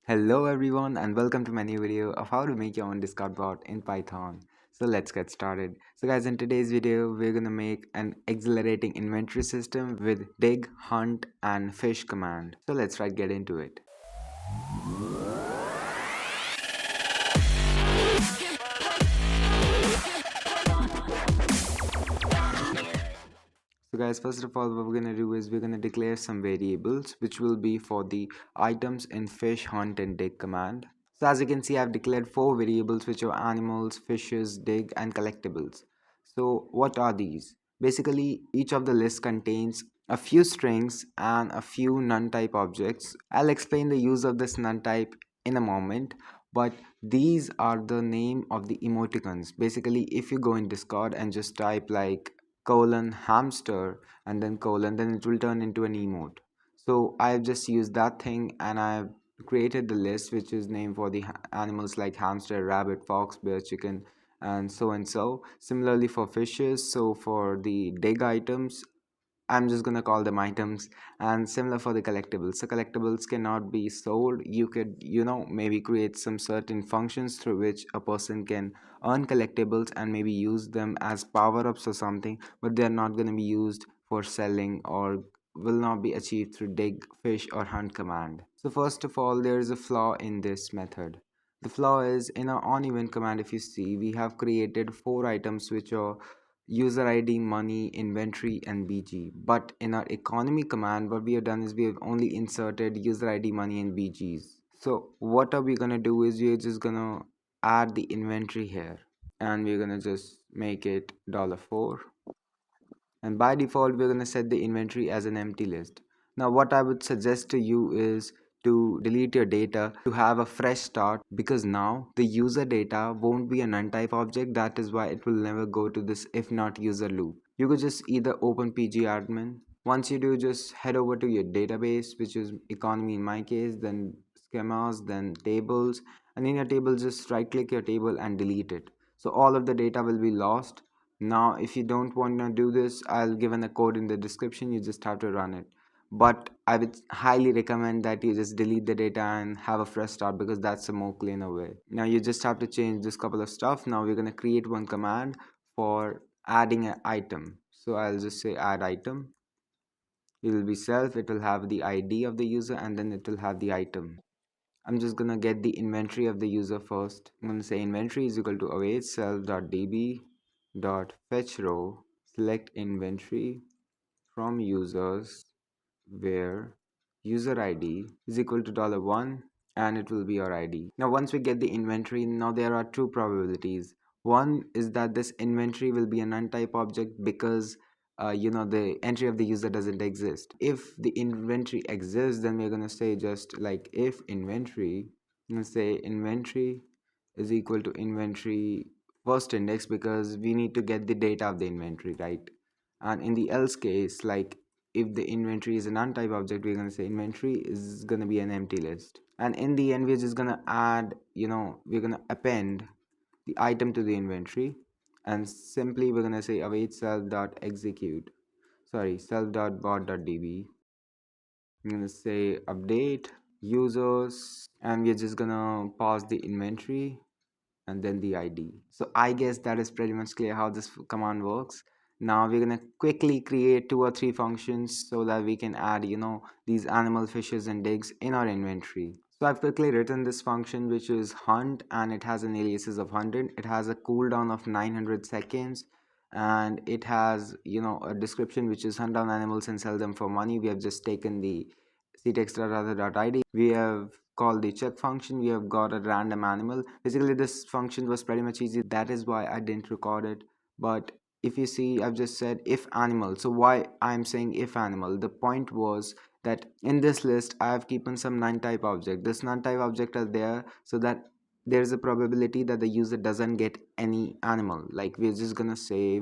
Hello everyone and welcome to my new video of how to make your own Discord bot in Python. So let's get started. So guys, in today's video we're gonna make an exhilarating inventory system with dig, hunt and fish command. So let's right get into it. So guys, first of all what we're gonna do is we're gonna declare some variables which will be for the items in fish, hunt and dig command. So as you can see, I've declared four variables which are animals, fishes, dig and collectibles. So what are these? Basically, each of the lists contains a few strings and a few none type objects. I'll explain the use of this none type in a moment, but these are the name of the emoticons. Basically, if you go in Discord and just type like colon hamster and then colon, then it will turn into an emote. So I've just used that thing and I've created the list which is named for the animals like hamster, rabbit, fox, bear, chicken and so and so. Similarly for fishes, so for the dig items I'm just gonna call them items, and similar for the collectibles. So collectibles cannot be sold. You could, maybe create some certain functions through which a person can earn collectibles and maybe use them as power-ups or something, but they're not gonna be used for selling or will not be achieved through dig, fish, or hunt command. So first of all, there is a flaw in this method. The flaw is in our on event command. If you see, we have created four items which are user ID, money, inventory, and BG. But in our economy command, what we have done is we have only inserted user ID, money, and BGs. So what are we gonna do is we're just gonna add the inventory here, and we're gonna just make it $4. And by default we're going to set the inventory as an empty list. Now what I would suggest to you is to delete your data to have a fresh start, because now the user data won't be a none type object. That is why it will never go to this if not user loop. You could just either open pgadmin. Once you do, just head over to your database, which is economy in my case, then schemas, then tables, and in your table just right click your table and delete it. So all of the data will be lost. Now if you don't want to do this, I'll give a code in the description. You just have to run it, but I would highly recommend that you just delete the data and have a fresh start, because that's a more cleaner way. Now you just have to change this couple of stuff. Now we're going to create one command for adding an item. So I'll just say add item. It will be self, it will have the ID of the user, and then it will have the item. I'm just gonna get the inventory of the user first. I'm gonna say inventory is equal to await self.db dot fetch row, select inventory from users where user ID is equal to $1, and it will be your ID. Now once we get the inventory, now there are two probabilities. One is that this inventory will be a none type object because the entry of the user doesn't exist. If the inventory exists, then we're going to say just like if inventory, I'm going to say inventory is equal to inventory first index, because we need to get the data of the inventory, right? And in the else case, like if the inventory is an untype object, we're going to say inventory is going to be an empty list. And in the end we're just going to add, we're going to append the item to the inventory, and simply we're going to say await self.execute, sorry, self.bot.db. I'm going to say update users, and we're just going to pass the inventory and then the ID. So I guess that is pretty much clear how this command works. Now we're gonna quickly create 2 or 3 functions so that we can add, these animal, fishes and digs in our inventory. So I've quickly written this function which is hunt, and it has an aliases of 100. It has a cooldown of 900 seconds, and it has, a description which is hunt down animals and sell them for money. We have just taken the ctext.other.id. We have called the check function. We have got a random animal. Basically this function was pretty much easy, that is why I didn't record it. But if you see, I've just said if animal. So why I'm saying if animal, the point was that in this list I have kept some none type object. This none type object are there so that there's a probability that the user doesn't get any animal. Like we're gonna say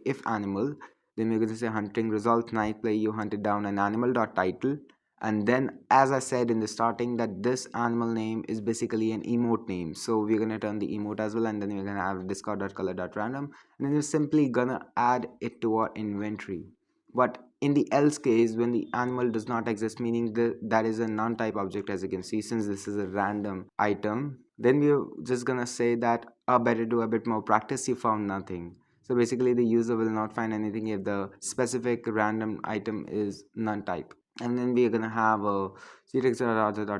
if animal, then we're gonna say hunting result night play, you hunted down an animal dot title. And then as I said in the starting, that this animal name is basically an emote name, so we're gonna turn the emote as well, and then we're gonna have discord.color.random, and then we're simply gonna add it to our inventory. But in the else case, when the animal does not exist, meaning that is a non-type object, as you can see, since this is a random item, then we're just gonna say that, better do a bit more practice, you found nothing. So basically the user will not find anything if the specific random item is non-type. And then we're gonna have a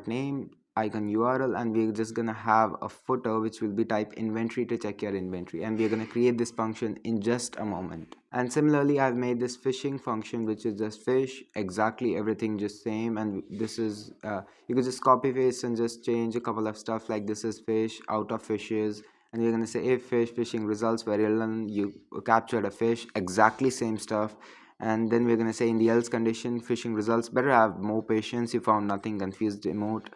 name icon URL, and we're just gonna have a footer which will be type inventory to check your inventory, and we're gonna create this function in just a moment. And similarly, I've made this fishing function which is just fish, exactly everything just same. And this is you could just copy paste and just change a couple of stuff, like this is fish out of fishes, and we're gonna say if fish fishing results were relevant, you captured a fish, exactly same stuff. And then we're going to say in the else condition, fishing results, better have more patience, you found nothing, confused emote,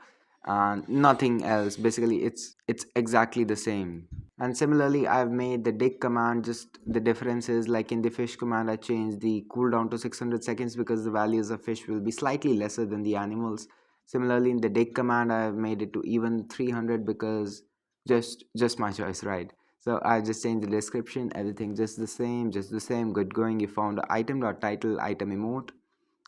and nothing else. Basically it's exactly the same. And similarly, I've made the dig command, just the difference is, like in the fish command I changed the cooldown to 600 seconds because the values of fish will be slightly lesser than the animals. Similarly, in the dig command I've made it to even 300 because just my choice, right? So I just changed the description, everything just the same, good going. You found the item dot title item emote,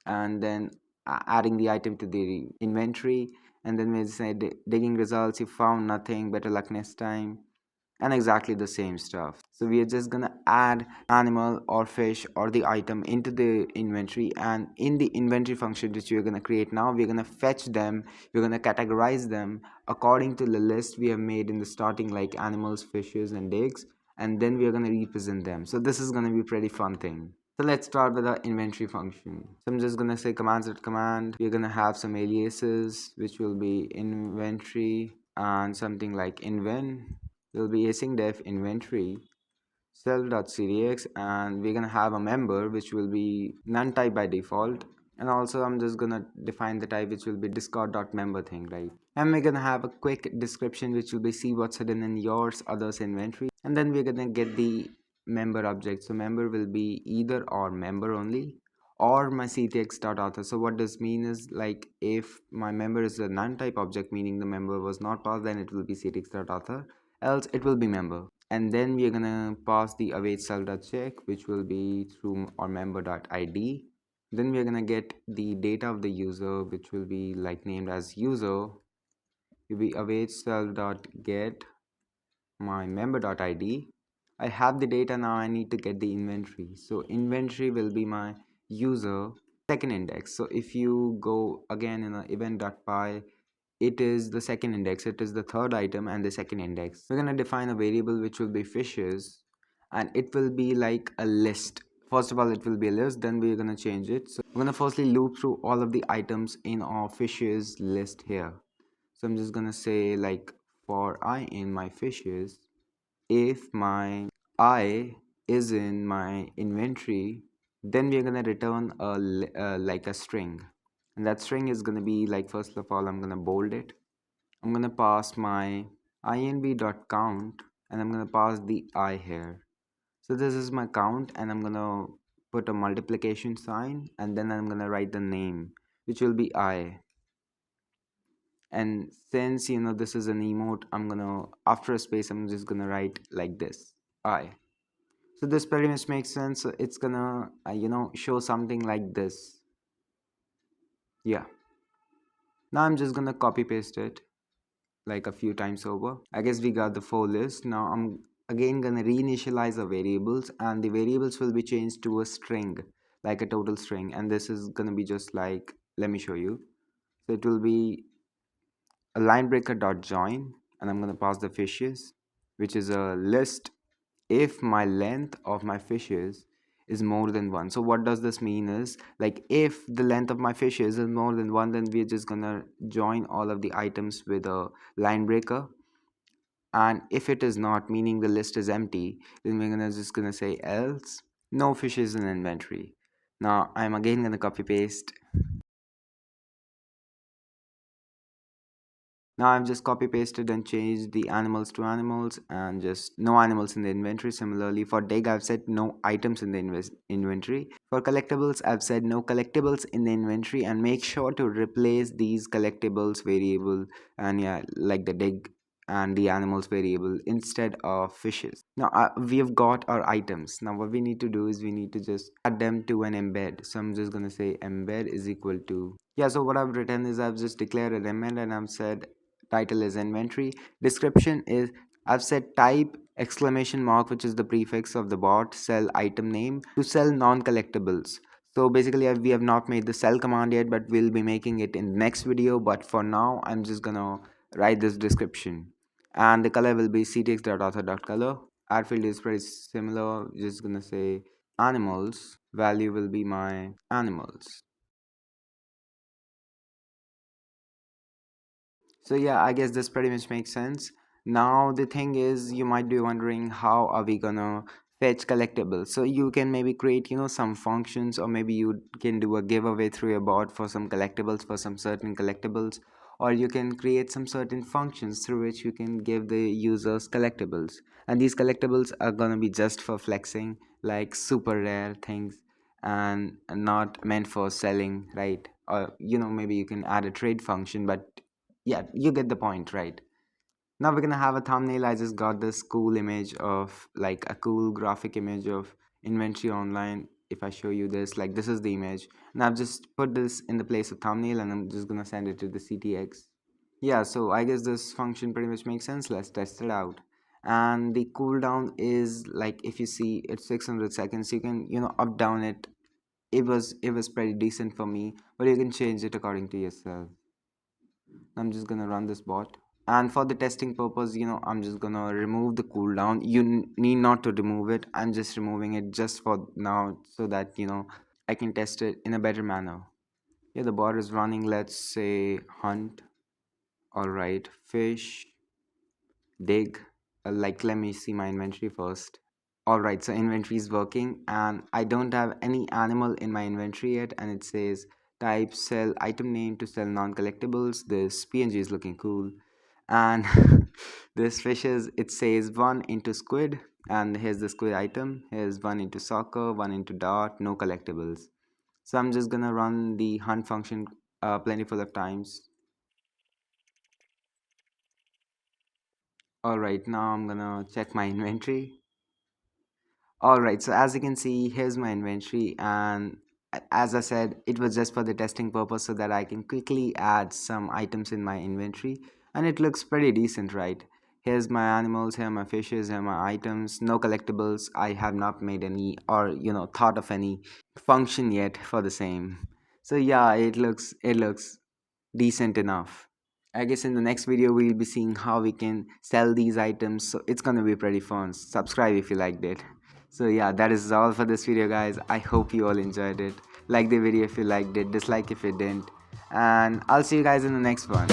and then adding the item to the inventory. And then we say digging results, you found nothing, better luck next time, and exactly the same stuff. So we are just gonna add animal or fish or the item into the inventory, and in the inventory function which we're gonna create now, we're gonna fetch them, we're gonna categorize them according to the list we have made in the starting, like animals, fishes, and digs, and then we're gonna represent them. So this is gonna be a pretty fun thing. So let's start with our inventory function. So I'm just gonna say commands.command. We're gonna have some aliases which will be inventory and something like inven. We'll be async def inventory self.cdx, and we're gonna have a member which will be non-type by default. And also I'm just gonna define the type which will be discord.member thing, right? And we're gonna have a quick description which will be see what's hidden in yours others inventory. And then we're gonna get the member object. So member will be either or member only, or my ctx.author. So what this mean is, like if my member is a non-type object, meaning the member was not passed, then it will be ctx.author, else it will be member. And then we're gonna pass the await self.check, which will be through our member.id. Then we're gonna get the data of the user, which will be like named as user. Will be await self.get my member.id. I have the data now, I need to get the inventory. So inventory will be my user second index. So if you go again in a event.py, it is the second index, it is the third item and the second index. We're going to define a variable which will be fishes, and it will be like a list. First of all, it will be a list, then we're going to change it. So we're going to firstly loop through all of the items in our fishes list here. So I'm just going to say, like, for I in my fishes, if my I is in my inventory, then we're going to return like a string, and that string is going to be like, first of all I'm going to bold it. I'm going to pass my inv.count, and I'm going to pass the I here. So this is my count, and I'm going to put a multiplication sign, and then I'm going to write the name, which will be I. And since this is an emote, I'm going to, after a space, I'm just going to write like this, I. So this pretty much makes sense. So it's gonna show something like this. Yeah, now I'm just gonna copy paste it like a few times over. I guess we got the full list. Now I'm again gonna reinitialize the variables, and the variables will be changed to a string, like a total string. And this is gonna be just like, let me show you. So it will be a line breaker dot join, and I'm gonna pass the fishes, which is a list if my length of my fishes is more than one. So what does this mean is, like, if the length of my fishes is more than one, then we're just gonna join all of the items with a line breaker. And if it is not, meaning the list is empty, then we're just gonna say else no fishes in inventory. Now I'm again gonna copy paste. Now I've just copy pasted and changed the animals to animals, and just no animals in the inventory. Similarly for dig, I've said no items in the inventory. For collectibles, I've said no collectibles in the inventory, and make sure to replace these collectibles variable, and yeah, like the dig and the animals variable instead of fishes. Now we have got our items. Now what we need to do is we need to just add them to an embed. So I'm just gonna say embed is equal to, yeah, so what I've written is I've just declared an embed and I've said title is inventory, description is I've said type exclamation mark, which is the prefix of the bot, sell item name to sell non-collectibles. So basically we have not made the sell command yet, but we'll be making it in the next video. But for now I'm just gonna write this description, and the color will be ctx.author.color. Add field is pretty similar, just gonna say animals, value will be my animals. So yeah, I guess this pretty much makes sense. Now the thing is, you might be wondering how are we gonna fetch collectibles. So you can maybe create, some functions, or maybe you can do a giveaway through your bot for some collectibles, for some certain collectibles, or you can create some certain functions through which you can give the users collectibles. And these collectibles are gonna be just for flexing, like super rare things, and not meant for selling, right? Or maybe you can add a trade function, but yeah, you get the point, right? Now we're gonna have a thumbnail. I just got this cool image of, like, a cool graphic image of inventory online. If I show you this, like, this is the image, and I've just put this in the place of thumbnail, and I'm just gonna send it to the CTX. Yeah, so I guess this function pretty much makes sense. Let's test it out. And the cooldown is, like, if you see, it's 600 seconds. You can up down it. It was pretty decent for me, but you can change it according to yourself. I'm just gonna run this bot, and for the testing purpose, I'm just gonna remove the cooldown. You need not to remove it. I'm just removing it just for now, so that I can test it in a better manner. Yeah, the bot is running. Let's say hunt. All right, fish, dig. Like, let me see my inventory first. All right, so inventory is working, and I don't have any animal in my inventory yet, and it says type sell item name to sell non-collectibles. This PNG is looking cool, and this fishes, it says one into squid, and here's the squid item. Here's one into soccer, one into dart, no collectibles. So I'm just gonna run the hunt function plentiful of times. All right, now I'm gonna check my inventory. All right, so as you can see, here's my inventory, and as I said, it was just for the testing purpose, so that I can quickly add some items in my inventory, and it looks pretty decent, right? Here's my animals, here are my fishes, here are my items, no collectibles. I have not made any, or thought of any function yet for the same. So yeah, it looks decent enough. I guess in the next video we'll be seeing how we can sell these items, so it's gonna be pretty fun. Subscribe if you liked it. So yeah, that is all for this video, guys. I hope you all enjoyed it. Like the video if you liked it, dislike if you didn't, and I'll see you guys in the next one.